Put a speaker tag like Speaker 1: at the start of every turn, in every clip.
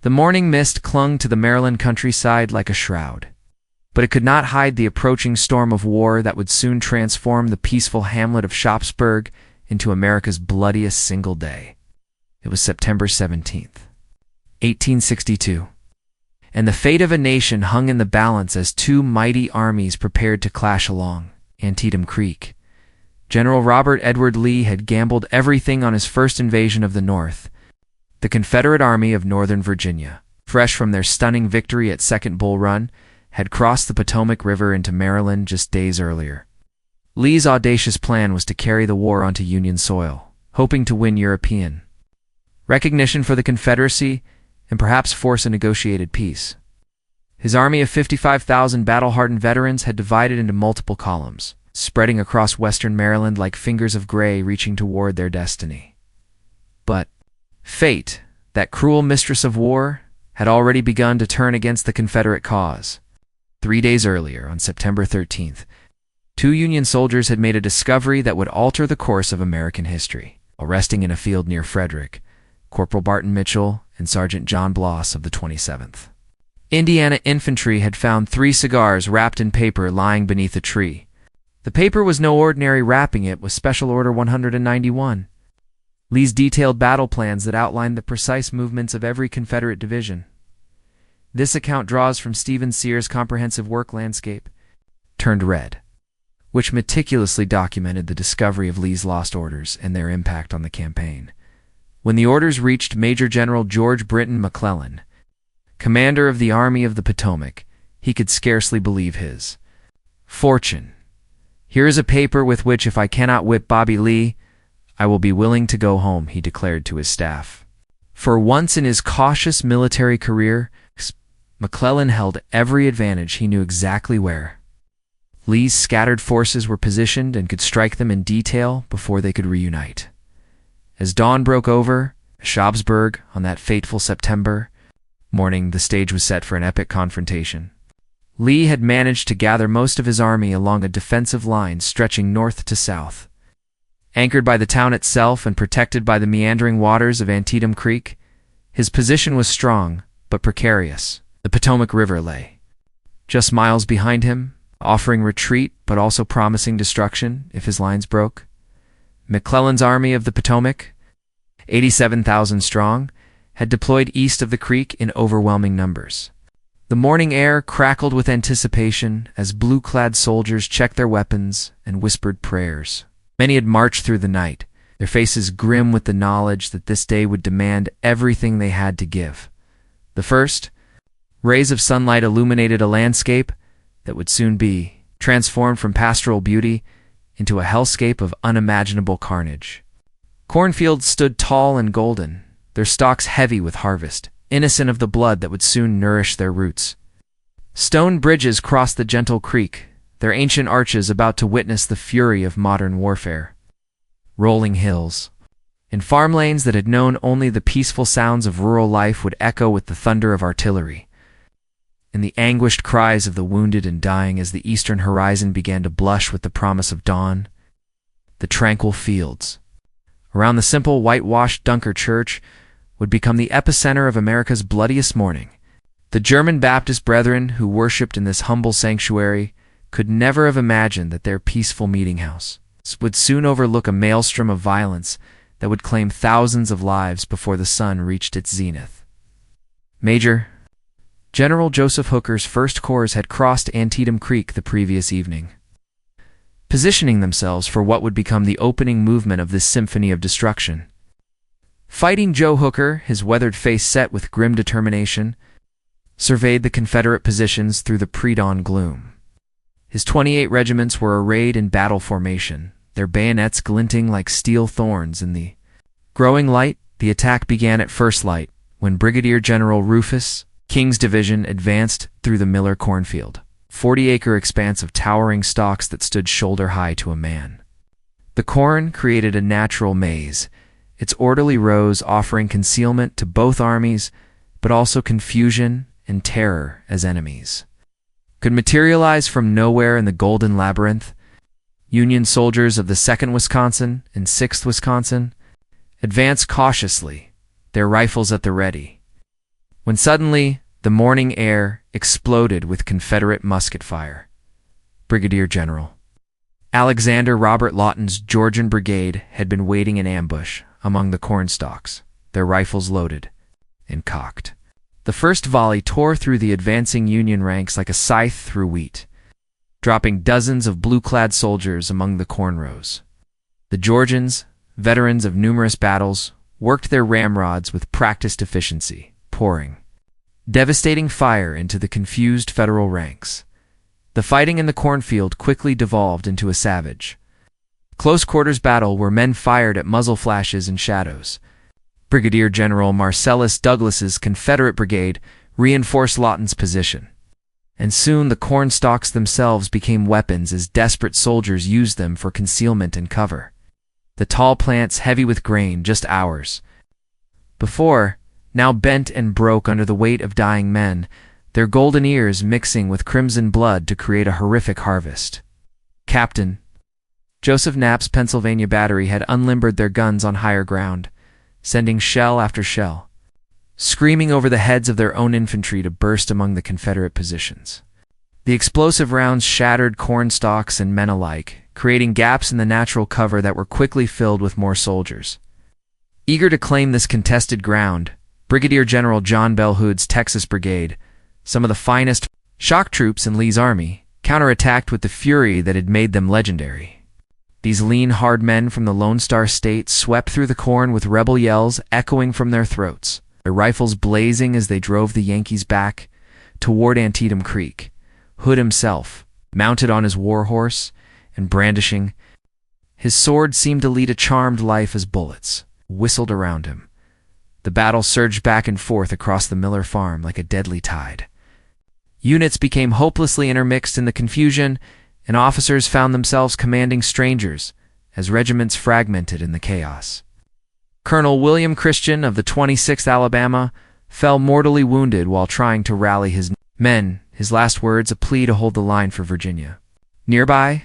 Speaker 1: The morning mist clung to the Maryland countryside like a shroud, but it could not hide the approaching storm of war that would soon transform the peaceful hamlet of Sharpsburg into America's bloodiest single day. It was September 17th, 1862, and the fate of a nation hung in the balance as two mighty armies prepared to clash along Antietam Creek. General Robert Edward Lee had gambled everything on his first invasion of the North. The Confederate Army of Northern Virginia, fresh from their stunning victory at Second Bull Run, had crossed the Potomac River into Maryland just days earlier. Lee's audacious plan was to carry the war onto Union soil, hoping to win European recognition for the Confederacy and perhaps force a negotiated peace. His army of 55,000 battle-hardened veterans had divided into multiple columns, spreading across western Maryland like fingers of gray reaching toward their destiny. But fate, that cruel mistress of war, had already begun to turn against the Confederate cause. 3 days earlier, on September 13th, 2 Union soldiers had made a discovery that would alter the course of American history. While resting in a field near Frederick, Corporal Barton Mitchell and Sergeant John Bloss of the 27th Indiana Infantry had found 3 cigars wrapped in paper lying beneath a tree. The paper was no ordinary wrapping, it was Special Order 191. Lee's detailed battle plans that outlined the precise movements of every Confederate division. This account draws from Stephen Sears' comprehensive work Landscape, Turned Red, which meticulously documented the discovery of Lee's lost orders and their impact on the campaign. When the orders reached Major General George Brinton McClellan, commander of the Army of the Potomac, he could scarcely believe his fortune. "Here is a paper with which, if I cannot whip Bobby Lee, I will be willing to go home," he declared to his staff. For once in his cautious military career, McClellan held every advantage. He knew exactly where Lee's scattered forces were positioned and could strike them in detail before they could reunite. As dawn broke over Sharpsburg on that fateful September morning, the stage was set for an epic confrontation. Lee had managed to gather most of his army along a defensive line stretching north to south. Anchored by the town itself and protected by the meandering waters of Antietam Creek, his position was strong but precarious. The Potomac River lay just miles behind him, offering retreat but also promising destruction if his lines broke. McClellan's Army of the Potomac, 87,000 strong, had deployed east of the creek in overwhelming numbers. The morning air crackled with anticipation as blue-clad soldiers checked their weapons and whispered prayers. Many had marched through the night, their faces grim with the knowledge that this day would demand everything they had to give. The first rays of sunlight illuminated a landscape that would soon be transformed from pastoral beauty into a hellscape of unimaginable carnage. Cornfields stood tall and golden, their stalks heavy with harvest, innocent of the blood that would soon nourish their roots. Stone bridges crossed the gentle creek, their ancient arches about to witness the fury of modern warfare. Rolling hills and farm lanes that had known only the peaceful sounds of rural life would echo with the thunder of artillery and the anguished cries of the wounded and dying as the eastern horizon began to blush with the promise of dawn. The tranquil fields around the simple whitewashed Dunker Church would become the epicenter of America's bloodiest morning. The German Baptist brethren who worshipped in this humble sanctuary could never have imagined that their peaceful meeting house would soon overlook a maelstrom of violence that would claim thousands of lives before the sun reached its zenith. Major General Joseph Hooker's First Corps had crossed Antietam Creek the previous evening, positioning themselves for what would become the opening movement of this symphony of destruction. Fighting Joe Hooker, his weathered face set with grim determination, surveyed the Confederate positions through the pre-dawn gloom. His 28 regiments were arrayed in battle formation, their bayonets glinting like steel thorns in the growing light. The attack began at first light, when Brigadier General Rufus King's division advanced through the Miller cornfield, 40-acre expanse of towering stalks that stood shoulder-high to a man. The corn created a natural maze, its orderly rows offering concealment to both armies, but also confusion and terror as enemies could materialize from nowhere in the Golden Labyrinth. Union soldiers of the 2nd Wisconsin and 6th Wisconsin advanced cautiously, their rifles at the ready. when suddenly the morning air exploded with Confederate musket fire. Brigadier General Alexander Robert Lawton's Georgian Brigade had been waiting in ambush among the cornstalks, their rifles loaded and cocked. The first volley tore through the advancing Union ranks like a scythe through wheat, dropping dozens of blue-clad soldiers among the corn rows. The Georgians, veterans of numerous battles, worked their ramrods with practiced efficiency, pouring devastating fire into the confused Federal ranks. The fighting in the cornfield quickly devolved into a savage, close-quarters battle where men fired at muzzle flashes and shadows. Brigadier General Marcellus Douglas's Confederate brigade reinforced Lawton's position, and soon the cornstalks themselves became weapons as desperate soldiers used them for concealment and cover. The tall plants, heavy with grain just hours before, now bent and broke under the weight of dying men, their golden ears mixing with crimson blood to create a horrific harvest. Captain Joseph Knapp's Pennsylvania battery had unlimbered their guns on higher ground, sending shell after shell, screaming over the heads of their own infantry to burst among the Confederate positions. The explosive rounds shattered cornstalks and men alike, creating gaps in the natural cover that were quickly filled with more soldiers. Eager to claim this contested ground, Brigadier General John Bell Hood's Texas Brigade, some of the finest shock troops in Lee's army, counterattacked with the fury that had made them legendary. These lean, hard men from the Lone Star State swept through the corn with rebel yells echoing from their throats, their rifles blazing as they drove the Yankees back toward Antietam Creek. Hood himself, mounted on his war horse and brandishing his sword, seemed to lead a charmed life as bullets whistled around him. The battle surged back and forth across the Miller farm like a deadly tide. Units became hopelessly intermixed in the confusion, and officers found themselves commanding strangers as regiments fragmented in the chaos. Colonel William Christian of the 26th Alabama fell mortally wounded while trying to rally his men, his last words a plea to hold the line for Virginia. Nearby,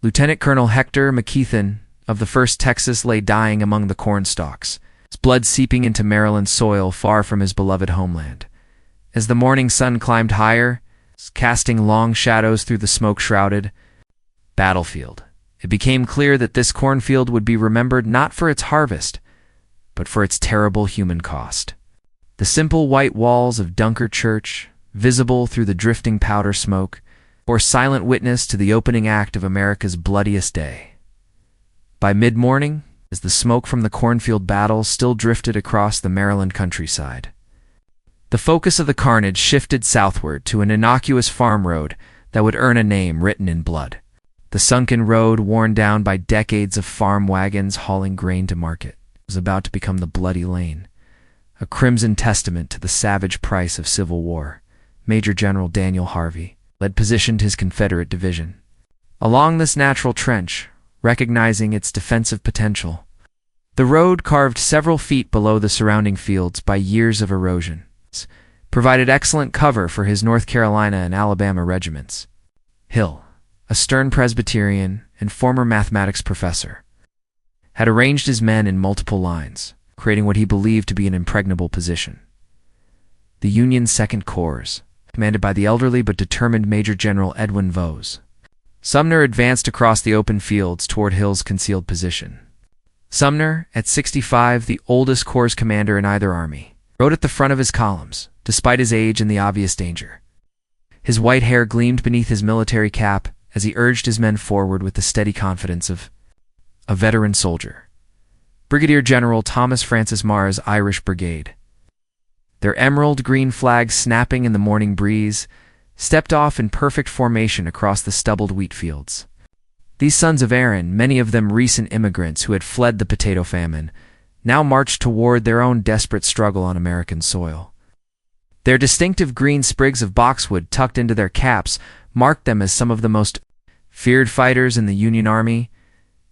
Speaker 1: Lieutenant Colonel Hector McKeithen of the 1st Texas lay dying among the cornstalks, his blood seeping into Maryland soil far from his beloved homeland. As the morning sun climbed higher, casting long shadows through the smoke-shrouded battlefield, it became clear that this cornfield would be remembered not for its harvest, but for its terrible human cost. The simple white walls of Dunker Church, visible through the drifting powder smoke, bore silent witness to the opening act of America's bloodiest day. By mid-morning, as the smoke from the cornfield battle still drifted across the Maryland countryside, the focus of the carnage shifted southward to an innocuous farm road that would earn a name written in blood. The sunken road, worn down by decades of farm wagons hauling grain to market, was about to become the Bloody Lane, a crimson testament to the savage price of Civil War. Major General Daniel Harvey had positioned his Confederate division along this natural trench, recognizing its defensive potential. The road, carved several feet below the surrounding fields by years of erosion, provided excellent cover for his North Carolina and Alabama regiments. Hill, a stern Presbyterian and former mathematics professor, had arranged his men in multiple lines, creating what he believed to be an impregnable position. The Union's Second Corps, commanded by the elderly but determined Major General Edwin Vose, Sumner advanced across the open fields toward Hill's concealed position. Sumner, at 65, the oldest corps commander in either army, rode at the front of his columns, despite his age and the obvious danger. His white hair gleamed beneath his military cap as he urged his men forward with the steady confidence of a veteran soldier. Brigadier General Thomas Francis Marr's Irish Brigade, their emerald green flags snapping in the morning breeze, stepped off in perfect formation across the stubbled wheat fields. These sons of Erin, many of them recent immigrants who had fled the potato famine, now marched toward their own desperate struggle on American soil. Their distinctive green sprigs of boxwood tucked into their caps marked them as some of the most feared fighters in the Union Army.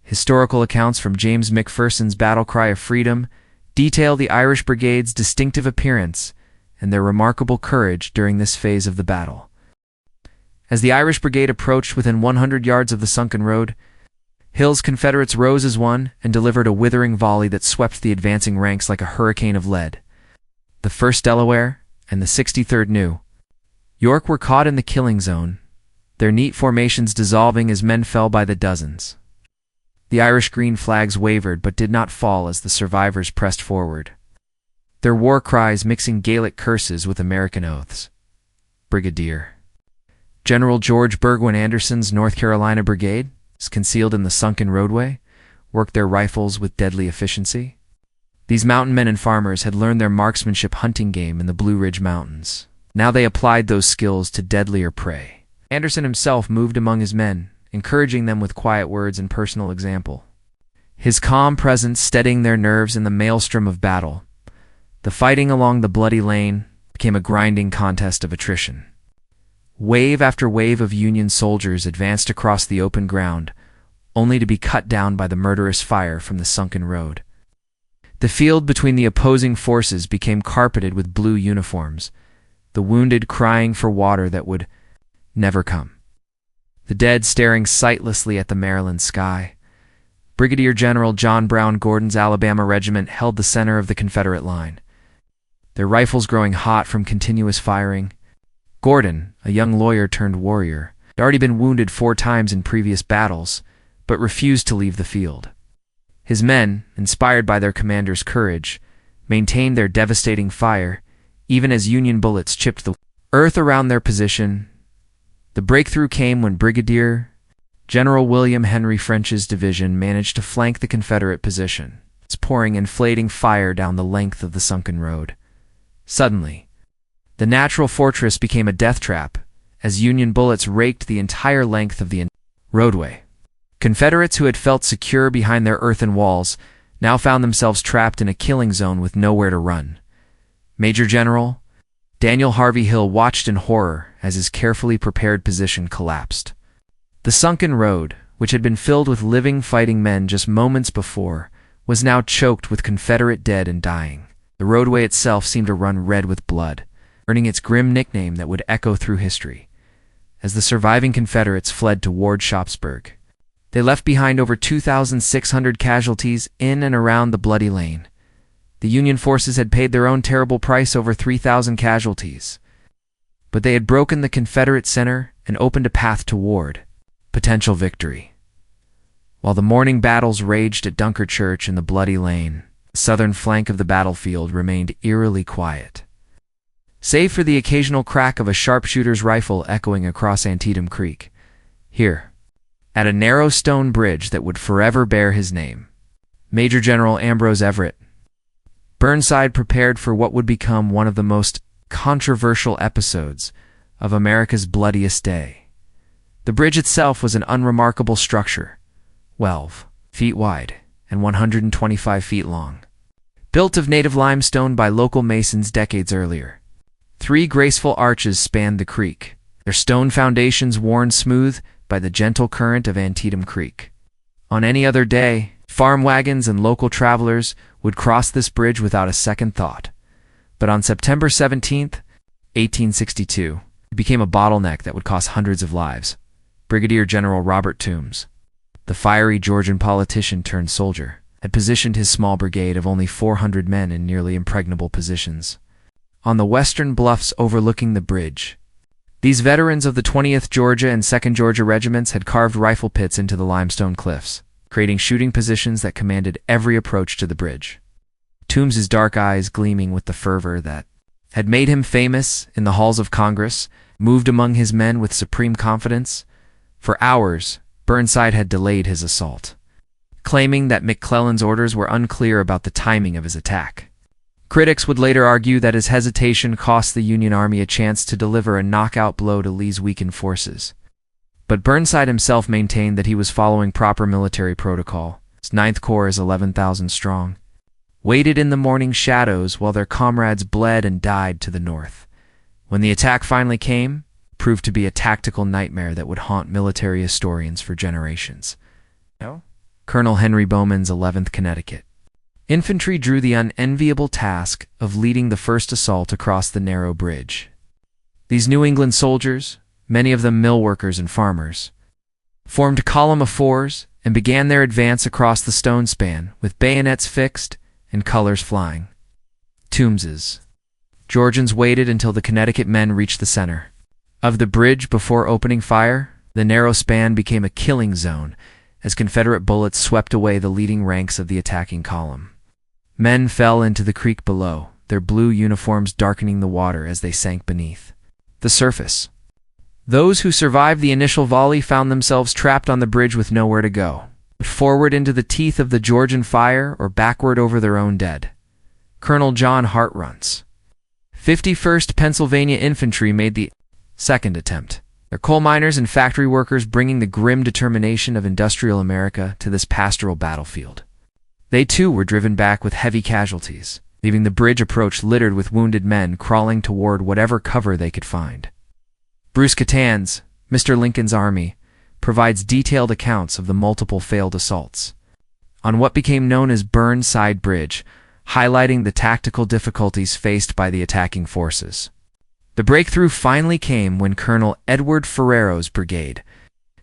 Speaker 1: Historical accounts from James McPherson's Battle Cry of Freedom detail the Irish Brigade's distinctive appearance and their remarkable courage during this phase of the battle. As the Irish Brigade approached within 100 yards of the sunken road, Hill's Confederates rose as one and delivered a withering volley that swept the advancing ranks like a hurricane of lead. The 1st Delaware, and the 63rd New York were caught in the killing zone, their neat formations dissolving as men fell by the dozens. The Irish green flags wavered but did not fall as the survivors pressed forward, their war cries mixing Gaelic curses with American oaths. Brigadier General George Burgoyne Anderson's North Carolina Brigade, concealed in the sunken roadway, worked their rifles with deadly efficiency. These mountain men and farmers had learned their marksmanship hunting game in the Blue Ridge Mountains. Now they applied those skills to deadlier prey. Anderson himself moved among his men, encouraging them with quiet words and personal example. His calm presence steadying their nerves in the maelstrom of battle. The fighting along the bloody lane became a grinding contest of attrition. Wave after wave of Union soldiers advanced across the open ground, only to be cut down by the murderous fire from the sunken road. The field between the opposing forces became carpeted with blue uniforms, the wounded crying for water that would never come, the dead staring sightlessly at the Maryland sky. Brigadier General John Brown Gordon's Alabama Regiment held the center of the Confederate line, their rifles growing hot from continuous firing. Gordon, a young lawyer turned warrior, had already been wounded 4 times in previous battles, but refused to leave the field. His men, inspired by their commander's courage, maintained their devastating fire, even as Union bullets chipped the earth around their position. The breakthrough came when Brigadier General William Henry French's division managed to flank the Confederate position, pouring inflating fire down the length of the sunken road. Suddenly, the natural fortress became a death trap as Union bullets raked the entire length of the roadway. Confederates who had felt secure behind their earthen walls now found themselves trapped in a killing zone with nowhere to run. Major General Daniel Harvey Hill watched in horror as his carefully prepared position collapsed. The sunken road, which had been filled with living fighting men just moments before, was now choked with Confederate dead and dying. The roadway itself seemed to run red with blood, earning its grim nickname that would echo through history. As the surviving Confederates fled toward Sharpsburg, they left behind over 2,600 casualties in and around the bloody lane. The Union forces had paid their own terrible price, over 3,000 casualties. But they had broken the Confederate center and opened a path toward potential victory. While the morning battles raged at Dunker Church and the Bloody Lane, the southern flank of the battlefield remained eerily quiet, save for the occasional crack of a sharpshooter's rifle echoing across Antietam Creek. Here, at a narrow stone bridge that would forever bear his name, Major General Ambrose Everett Burnside prepared for what would become one of the most controversial episodes of America's bloodiest day. The bridge itself was an unremarkable structure, 12 feet wide and 125 feet long, built of native limestone by local masons decades earlier. 3 graceful arches spanned the creek, their stone foundations worn smooth by the gentle current of Antietam Creek. On any other day, farm wagons and local travelers would cross this bridge without a second thought. But on September 17, 1862, it became a bottleneck that would cost hundreds of lives. Brigadier General Robert Toombs, the fiery Georgian politician turned soldier, had positioned his small brigade of only 400 men in nearly impregnable positions on the western bluffs overlooking the bridge. These veterans of the 20th Georgia and 2nd Georgia regiments had carved rifle pits into the limestone cliffs, creating shooting positions that commanded every approach to the bridge. Toombs's dark eyes gleaming with the fervor that had made him famous in the halls of Congress, moved among his men with supreme confidence. For hours, Burnside had delayed his assault, claiming that McClellan's orders were unclear about the timing of his attack. Critics would later argue that his hesitation cost the Union Army a chance to deliver a knockout blow to Lee's weakened forces. But Burnside himself maintained that he was following proper military protocol. His 9th Corps is 11,000 strong, waited in the morning shadows while their comrades bled and died to the north. When the attack finally came, it proved to be a tactical nightmare that would haunt military historians for generations. Colonel Henry Bowman's 11th Connecticut Infantry drew the unenviable task of leading the first assault across the narrow bridge. These New England soldiers, many of them mill workers and farmers, formed a column of 4s and began their advance across the stone span with bayonets fixed and colors flying. Toombs's Georgians waited until the Connecticut men reached the center of the bridge before opening fire. The narrow span became a killing zone as Confederate bullets swept away the leading ranks of the attacking column. Men fell into the creek below, their blue uniforms darkening the water as they sank beneath the surface. Those who survived the initial volley found themselves trapped on the bridge with nowhere to go, forward into the teeth of the Georgian fire or backward over their own dead. Colonel John Hart Runce, 51st Pennsylvania Infantry, made the second attempt. Their coal miners and factory workers bringing the grim determination of industrial America to this pastoral battlefield. They too were driven back with heavy casualties, leaving the bridge approach littered with wounded men crawling toward whatever cover they could find. Bruce Catan's, Mr. Lincoln's Army, provides detailed accounts of the multiple failed assaults on what became known as Burnside Bridge, highlighting the tactical difficulties faced by the attacking forces. The breakthrough finally came when Colonel Edward Ferrero's brigade,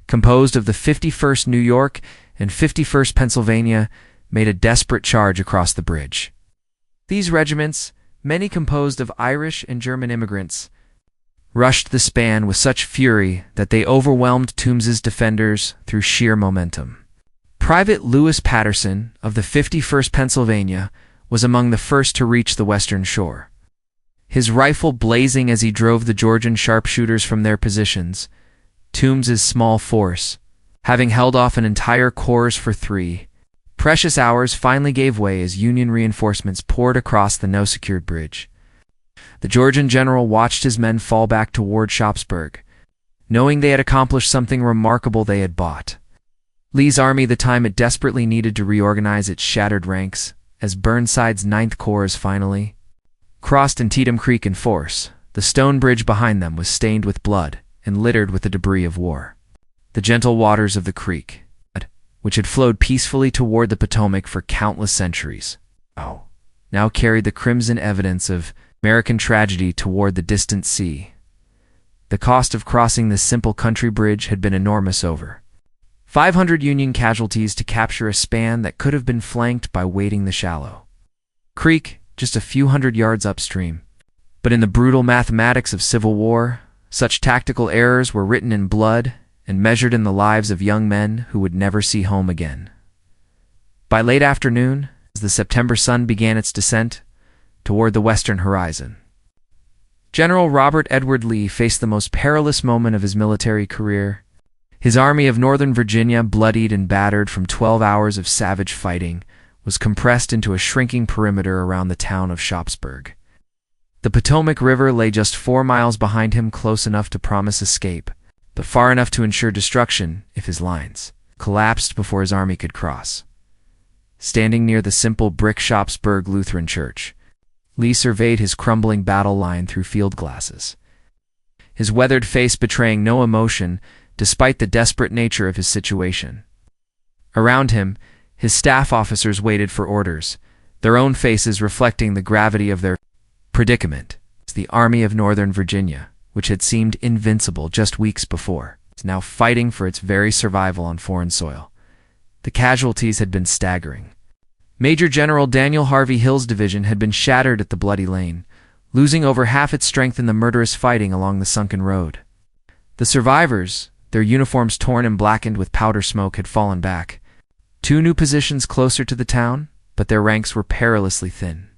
Speaker 1: composed of the 51st New York and 51st Pennsylvania, made a desperate charge across the bridge. These regiments, many composed of Irish and German immigrants, rushed the span with such fury that they overwhelmed Toombs's defenders through sheer momentum. Private Lewis Patterson of the 51st Pennsylvania was among the first to reach the western shore, his rifle blazing as he drove the Georgian sharpshooters from their positions. Toombs's small force, having held off an entire corps for 3 precious hours, finally gave way as Union reinforcements poured across the now-secured bridge. The Georgian general watched his men fall back toward Sharpsburg, knowing they had accomplished something remarkable they had bought Lee's army the time it desperately needed to reorganize its shattered ranks. As Burnside's 9th Corps finally crossed Antietam Creek in force, the stone bridge behind them was stained with blood and littered with the debris of war. The gentle waters of the creek, which had flowed peacefully toward the Potomac for countless centuries, now carried the crimson evidence of American tragedy toward the distant sea. The cost of crossing this simple country bridge had been enormous, over 500 Union casualties to capture a span that could have been flanked by wading the shallow creek just a few hundred yards upstream. But in the brutal mathematics of Civil War, such tactical errors were written in blood and measured in the lives of young men who would never see home again. By late afternoon, as the September sun began its descent toward the western horizon, General Robert Edward Lee faced the most perilous moment of his military career. His army of Northern Virginia, bloodied and battered from 12 hours of savage fighting, was compressed into a shrinking perimeter around the town of Sharpsburg. The Potomac River lay just 4 miles behind him, close enough to promise escape, but far enough to ensure destruction if his lines collapsed before his army could cross. Standing near the simple brick Sharpsburg Lutheran Church, Lee surveyed his crumbling battle line through field glasses, his weathered face betraying no emotion despite the desperate nature of his situation. Around him, his staff officers waited for orders, their own faces reflecting the gravity of their predicament. The Army of Northern Virginia, which had seemed invincible just weeks before, is now fighting for its very survival on foreign soil. The casualties had been staggering. Major General Daniel Harvey Hill's division had been shattered at the Bloody Lane, losing over half its strength in the murderous fighting along the sunken road. The survivors, their uniforms torn and blackened with powder smoke, had fallen back. 2 new positions closer to the town, but their ranks were perilously thin.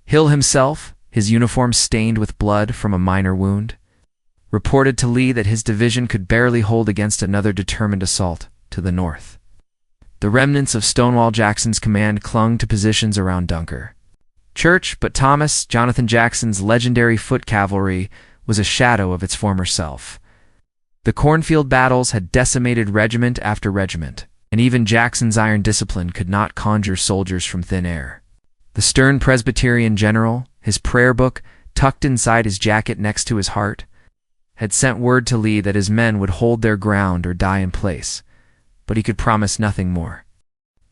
Speaker 1: Hill himself, his uniform stained with blood from a minor wound, reported to Lee that his division could barely hold against another determined assault to the north. The remnants of Stonewall Jackson's command clung to positions around Dunker Church, but Thomas Jonathan Jackson's legendary foot cavalry was a shadow of its former self. The cornfield battles had decimated regiment after regiment, and even Jackson's iron discipline could not conjure soldiers from thin air. The stern Presbyterian general, his prayer book tucked inside his jacket next to his heart, had sent word to Lee that his men would hold their ground or die in place, but he could promise nothing more.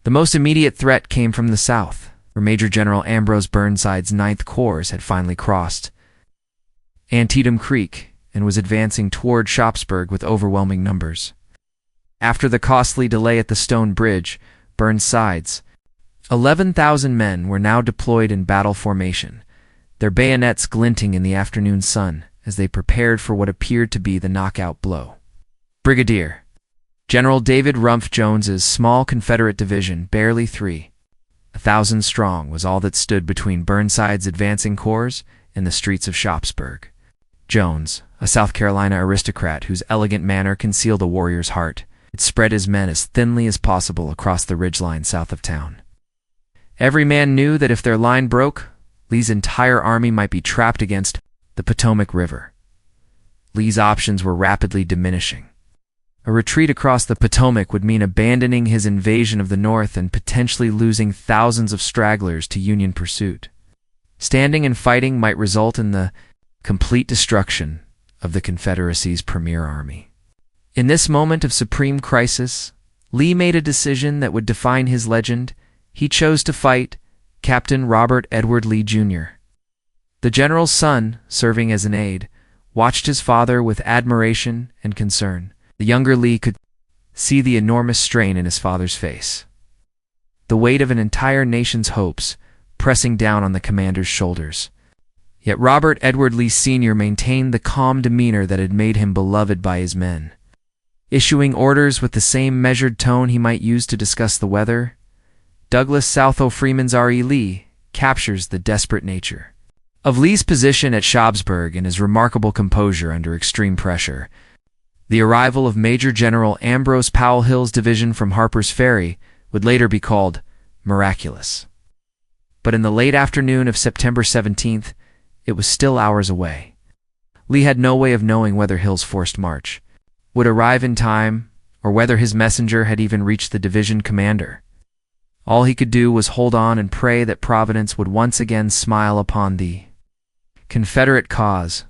Speaker 1: The most immediate threat came from the south, where Major General Ambrose Burnside's 9th Corps had finally crossed Antietam Creek and was advancing toward Sharpsburg with overwhelming numbers. After the costly delay at the stone bridge, Burnside's 11,000 men were now deployed in battle formation, their bayonets glinting in the afternoon sun as they prepared for what appeared to be the knockout blow. Brigadier General David Rumph Jones's small Confederate division, barely 3,000 strong, was all that stood between Burnside's advancing corps and the streets of Sharpsburg. Jones, a South Carolina aristocrat whose elegant manner concealed a warrior's heart, had spread his men as thinly as possible across the ridgeline south of town. Every man knew that if their line broke, Lee's entire army might be trapped against the Potomac River. Lee's options were rapidly diminishing. A retreat across the Potomac would mean abandoning his invasion of the North and potentially losing thousands of stragglers to Union pursuit. Standing and fighting might result in the complete destruction of the Confederacy's premier army. In this moment of supreme crisis, Lee made a decision that would define his legend. He chose to fight Captain Robert Edward Lee, Jr. The general's son, serving as an aide, watched his father with admiration and concern. The younger Lee could see the enormous strain in his father's face, the weight of an entire nation's hopes pressing down on the commander's shoulders. Yet Robert Edward Lee Sr. maintained the calm demeanor that had made him beloved by his men. Issuing orders with the same measured tone he might use to discuss the weather, Douglas Southall Freeman's R.E. Lee captures the desperate nature of Lee's position at Sharpsburg and his remarkable composure under extreme pressure. The arrival of Major General Ambrose Powell Hill's division from Harper's Ferry would later be called miraculous. But in the late afternoon of September 17th, it was still hours away. Lee had no way of knowing whether Hill's forced march would arrive in time or whether his messenger had even reached the division commander. All he could do was hold on and pray that Providence would once again smile upon the Confederate cause.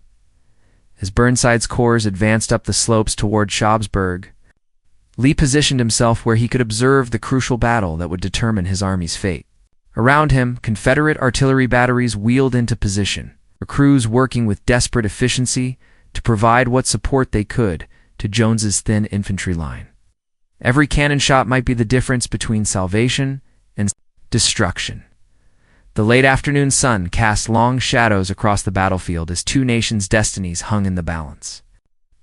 Speaker 1: As Burnside's corps advanced up the slopes toward Sharpsburg, Lee positioned himself where he could observe the crucial battle that would determine his army's fate. Around him, Confederate artillery batteries wheeled into position, their crews working with desperate efficiency to provide what support they could to Jones's thin infantry line. Every cannon shot might be the difference between salvation and destruction. The late afternoon sun cast long shadows across the battlefield as two nations' destinies hung in the balance.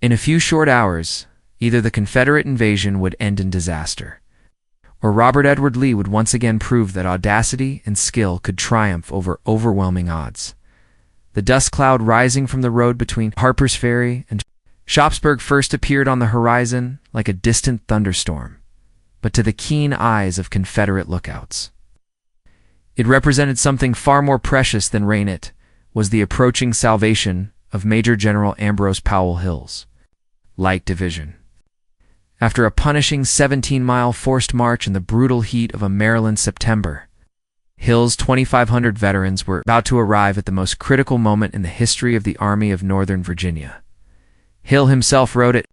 Speaker 1: In a few short hours, either the Confederate invasion would end in disaster, or Robert Edward Lee would once again prove that audacity and skill could triumph over overwhelming odds. The dust cloud rising from the road between Harper's Ferry and Sharpsburg first appeared on the horizon like a distant thunderstorm, but to the keen eyes of Confederate lookouts, it represented something far more precious than rain. It was the approaching salvation of Major General Ambrose Powell Hill's light division. After a punishing 17-mile forced march in the brutal heat of a Maryland September, Hill's 2,500 veterans were about to arrive at the most critical moment in the history of the Army of Northern Virginia. Hill himself rode at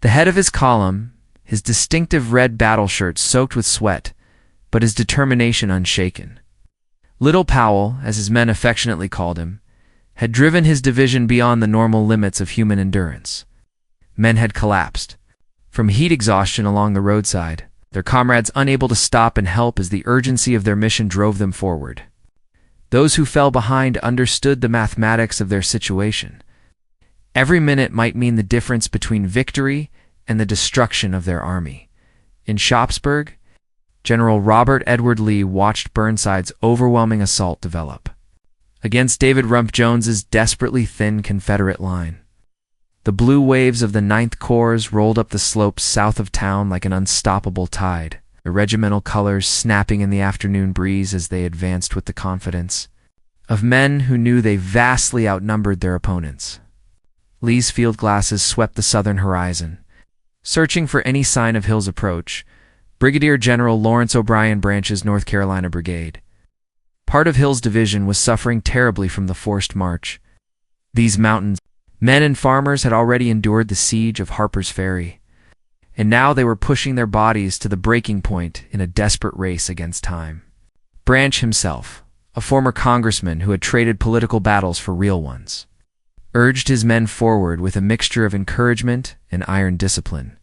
Speaker 1: the head of his column, his distinctive red battle shirt soaked with sweat, but his determination unshaken. Little Powell, as his men affectionately called him, had driven his division beyond the normal limits of human endurance. Men had collapsed from heat exhaustion along the roadside, their comrades unable to stop and help as the urgency of their mission drove them forward. Those who fell behind understood the mathematics of their situation. Every minute might mean the difference between victory and the destruction of their army. In Sharpsburg, General Robert Edward Lee watched Burnside's overwhelming assault develop against David Rumph Jones's desperately thin Confederate line. The blue waves of the 9th Corps rolled up the slopes south of town like an unstoppable tide, the regimental colors snapping in the afternoon breeze as they advanced with the confidence of men who knew they vastly outnumbered their opponents. Lee's field glasses swept the southern horizon, searching for any sign of Hill's approach. Brigadier General Lawrence O'Brien Branch's North Carolina Brigade, part of Hill's division, was suffering terribly from the forced march. These mountains, men and farmers had already endured the siege of Harper's Ferry, and now they were pushing their bodies to the breaking point in a desperate race against time. Branch himself, a former congressman who had traded political battles for real ones, urged his men forward with a mixture of encouragement and iron discipline.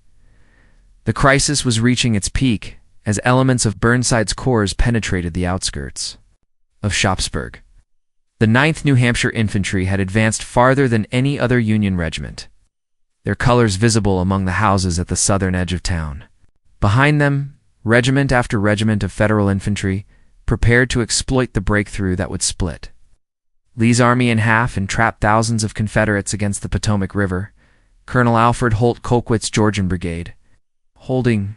Speaker 1: The crisis was reaching its peak as elements of Burnside's corps penetrated the outskirts of Sharpsburg. The 9th New Hampshire Infantry had advanced farther than any other Union regiment, their colors visible among the houses at the southern edge of town. Behind them, regiment after regiment of Federal infantry prepared to exploit the breakthrough that would split Lee's army in half and trap thousands of Confederates against the Potomac River. Colonel Alfred Holt Colquitt's Georgian Brigade, holding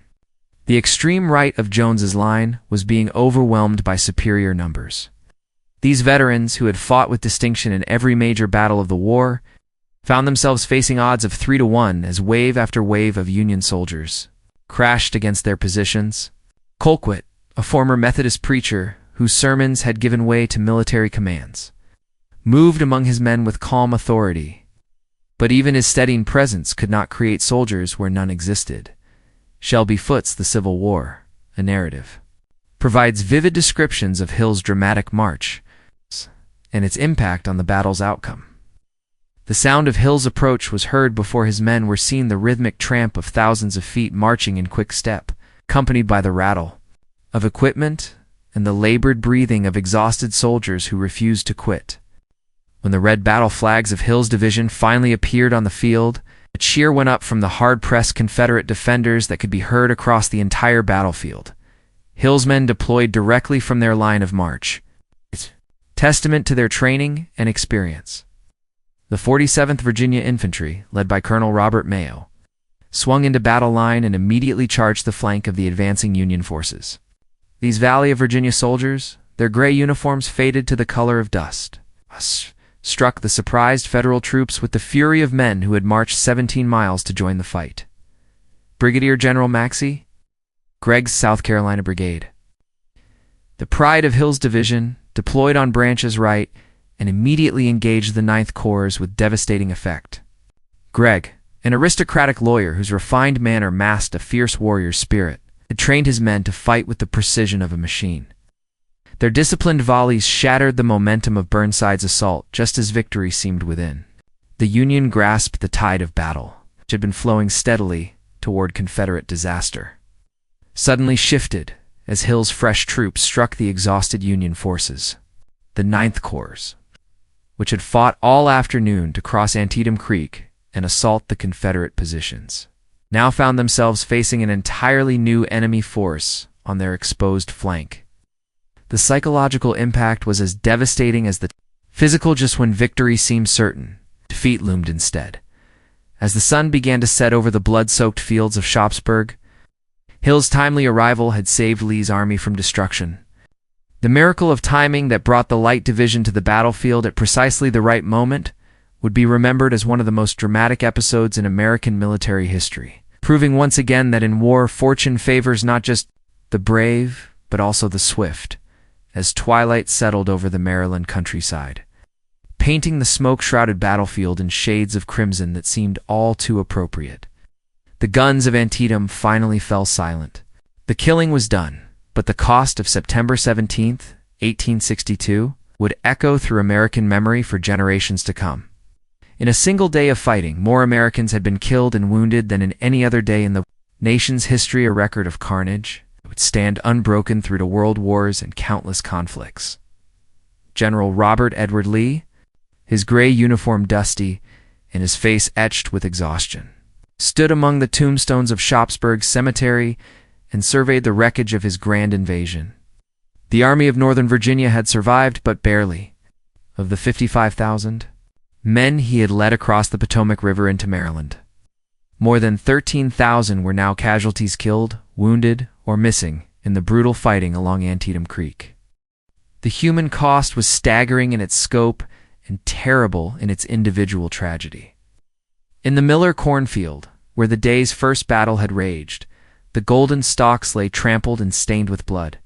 Speaker 1: the extreme right of Jones's line, was being overwhelmed by superior numbers. These veterans, who had fought with distinction in every major battle of the war, found themselves facing odds of 3-1 as wave after wave of Union soldiers crashed against their positions. Colquitt, a former Methodist preacher whose sermons had given way to military commands, moved among his men with calm authority. But even his steadying presence could not create soldiers where none existed. Shelby Foote's The Civil War, a narrative, provides vivid descriptions of Hill's dramatic march and its impact on the battle's outcome. The sound of Hill's approach was heard before his men were seen, the rhythmic tramp of thousands of feet marching in quick step, accompanied by the rattle of equipment and the labored breathing of exhausted soldiers who refused to quit. When the red battle flags of Hill's division finally appeared on the field, a cheer went up from the hard-pressed Confederate defenders that could be heard across the entire battlefield. Hill's men deployed directly from their line of march, testament to their training and experience. The 47th Virginia Infantry, led by Colonel Robert Mayo, swung into battle line and immediately charged the flank of the advancing Union forces. These Valley of Virginia soldiers, their gray uniforms faded to the color of dust, struck the surprised Federal troops with the fury of men who had marched 17 miles to join the fight. Brigadier General Maxey, Gregg's South Carolina Brigade, the pride of Hill's division, deployed on Branch's right and immediately engaged the 9th Corps with devastating effect. Gregg, an aristocratic lawyer whose refined manner masked a fierce warrior's spirit, had trained his men to fight with the precision of a machine. Their disciplined volleys shattered the momentum of Burnside's assault just as victory seemed within. The Union grasped the tide of battle, which had been flowing steadily toward Confederate disaster, suddenly shifted as Hill's fresh troops struck the exhausted Union forces. The 9th Corps, which had fought all afternoon to cross Antietam Creek and assault the Confederate positions, now found themselves facing an entirely new enemy force on their exposed flank. The psychological impact was as devastating as the physical. Just when victory seemed certain, defeat loomed instead. As the sun began to set over the blood-soaked fields of Sharpsburg, Hill's timely arrival had saved Lee's army from destruction. The miracle of timing that brought the Light Division to the battlefield at precisely the right moment would be remembered as one of the most dramatic episodes in American military history, proving once again that in war fortune favors not just the brave, but also the swift, as twilight settled over the Maryland countryside, painting the smoke-shrouded battlefield in shades of crimson that seemed all too appropriate. The guns of Antietam finally fell silent. The killing was done, but the cost of September 17, 1862, would echo through American memory for generations to come. In a single day of fighting, more Americans had been killed and wounded than in any other day in the nation's history, a record of carnage that would stand unbroken through to world wars and countless conflicts. General Robert Edward Lee, his gray uniform dusty and his face etched with exhaustion, stood among the tombstones of Sharpsburg Cemetery and surveyed the wreckage of his grand invasion. The Army of Northern Virginia had survived, but barely. Of the 55,000 men he had led across the Potomac River into Maryland, more than 13,000 were now casualties, killed, wounded, or missing in the brutal fighting along Antietam Creek. The human cost was staggering in its scope and terrible in its individual tragedy. In the Miller cornfield, where the day's first battle had raged, the golden stalks lay trampled and stained with blood.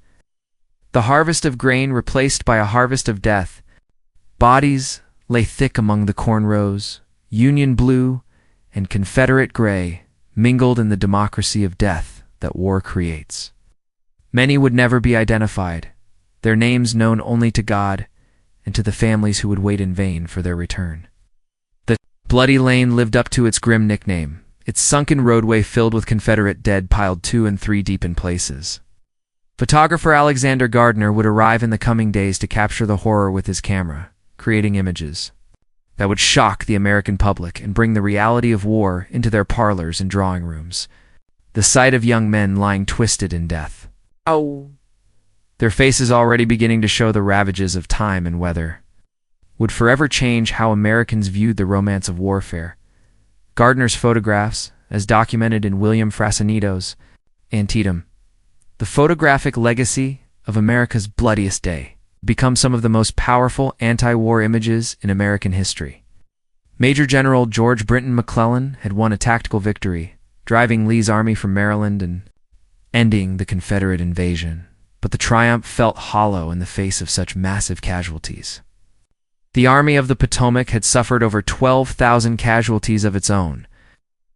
Speaker 1: The harvest of grain replaced by a harvest of death. Bodies lay thick among the corn rows, Union blue and Confederate gray mingled in the democracy of death that war creates. Many would never be identified, their names known only to God and to the families who would wait in vain for their return. The Bloody Lane lived up to its grim nickname, its sunken roadway filled with Confederate dead piled 2 and 3 deep in places. Photographer Alexander Gardner would arrive in the coming days to capture the horror with his camera, creating images that would shock the American public and bring the reality of war into their parlors and drawing rooms. The sight of young men lying twisted in death, their faces already beginning to show the ravages of time and weather, would forever change how Americans viewed the romance of warfare. Gardner's photographs, as documented in William Frassanito's Antietam, the photographic legacy of America's bloodiest day, become some of the most powerful anti-war images in American history. Major General George Brinton McClellan had won a tactical victory, driving Lee's army from Maryland and ending the Confederate invasion, but the triumph felt hollow in the face of such massive casualties. The Army of the Potomac had suffered over 12,000 casualties of its own,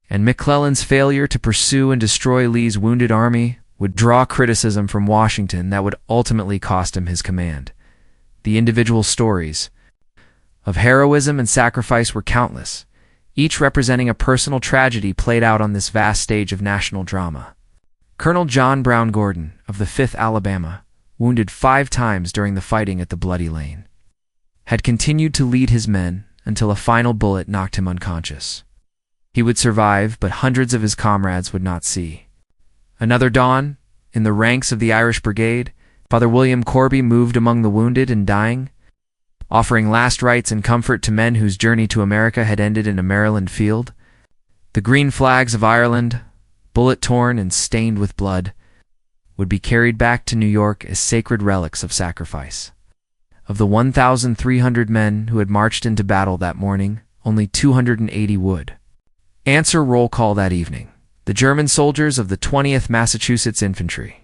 Speaker 1: and McClellan's failure to pursue and destroy Lee's wounded army would draw criticism from Washington that would ultimately cost him his command. The individual stories of heroism and sacrifice were countless, each representing a personal tragedy played out on this vast stage of national drama. Colonel John Brown Gordon, of the 5th Alabama, wounded 5 times during the fighting at the Bloody Lane, had continued to lead his men until a final bullet knocked him unconscious. He would survive, but hundreds of his comrades would not see. Another dawn, in the ranks of the Irish Brigade, Father William Corby moved among the wounded and dying, offering last rites and comfort to men whose journey to America had ended in a Maryland field. The green flags of Ireland, bullet-torn and stained with blood, would be carried back to New York as sacred relics of sacrifice. Of the 1,300 men who had marched into battle that morning, only 280 would answer roll call that evening. The German soldiers of the 20th Massachusetts Infantry,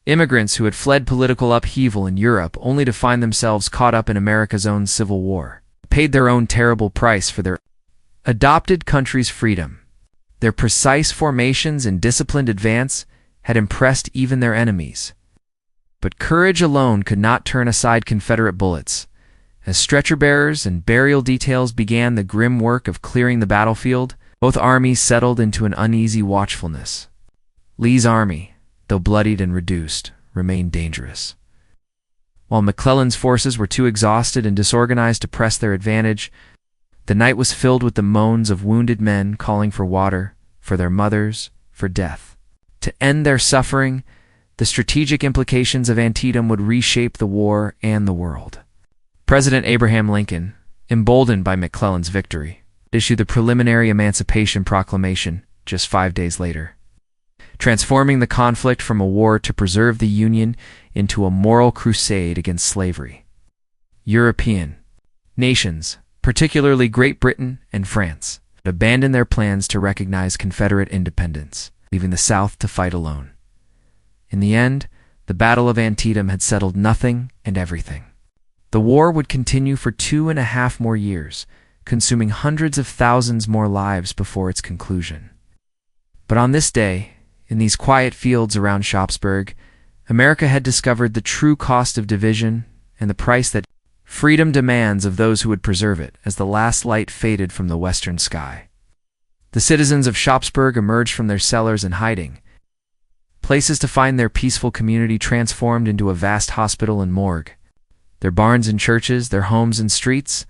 Speaker 1: immigrants who had fled political upheaval in Europe only to find themselves caught up in America's own Civil War, paid their own terrible price for their adopted country's freedom. Their precise formations and disciplined advance had impressed even their enemies. But courage alone could not turn aside Confederate bullets. As stretcher-bearers and burial details began the grim work of clearing the battlefield, both armies settled into an uneasy watchfulness. Lee's army, though bloodied and reduced, remained dangerous. While McClellan's forces were too exhausted and disorganized to press their advantage, the night was filled with the moans of wounded men calling for water, for their mothers, for death. To end their suffering, the strategic implications of Antietam would reshape the war and the world. President Abraham Lincoln, emboldened by McClellan's victory, issued the preliminary Emancipation Proclamation just 5 days later, transforming the conflict from a war to preserve the Union into a moral crusade against slavery. European nations, particularly Great Britain and France, abandoned their plans to recognize Confederate independence, leaving the South to fight alone. In the end, the Battle of Antietam had settled nothing and everything. The war would continue for 2.5 more years, consuming hundreds of thousands more lives before its conclusion. But on this day, in these quiet fields around Sharpsburg, America had discovered the true cost of division and the price that freedom demands of those who would preserve it as the last light faded from the western sky. The citizens of Sharpsburg emerged from their cellars and hiding, places to find their peaceful community transformed into a vast hospital and morgue. Their barns and churches, their homes and streets,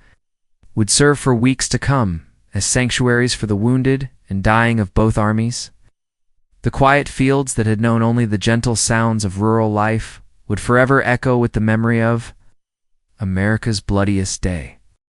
Speaker 1: would serve for weeks to come as sanctuaries for the wounded and dying of both armies. The quiet fields that had known only the gentle sounds of rural life would forever echo with the memory of America's bloodiest day.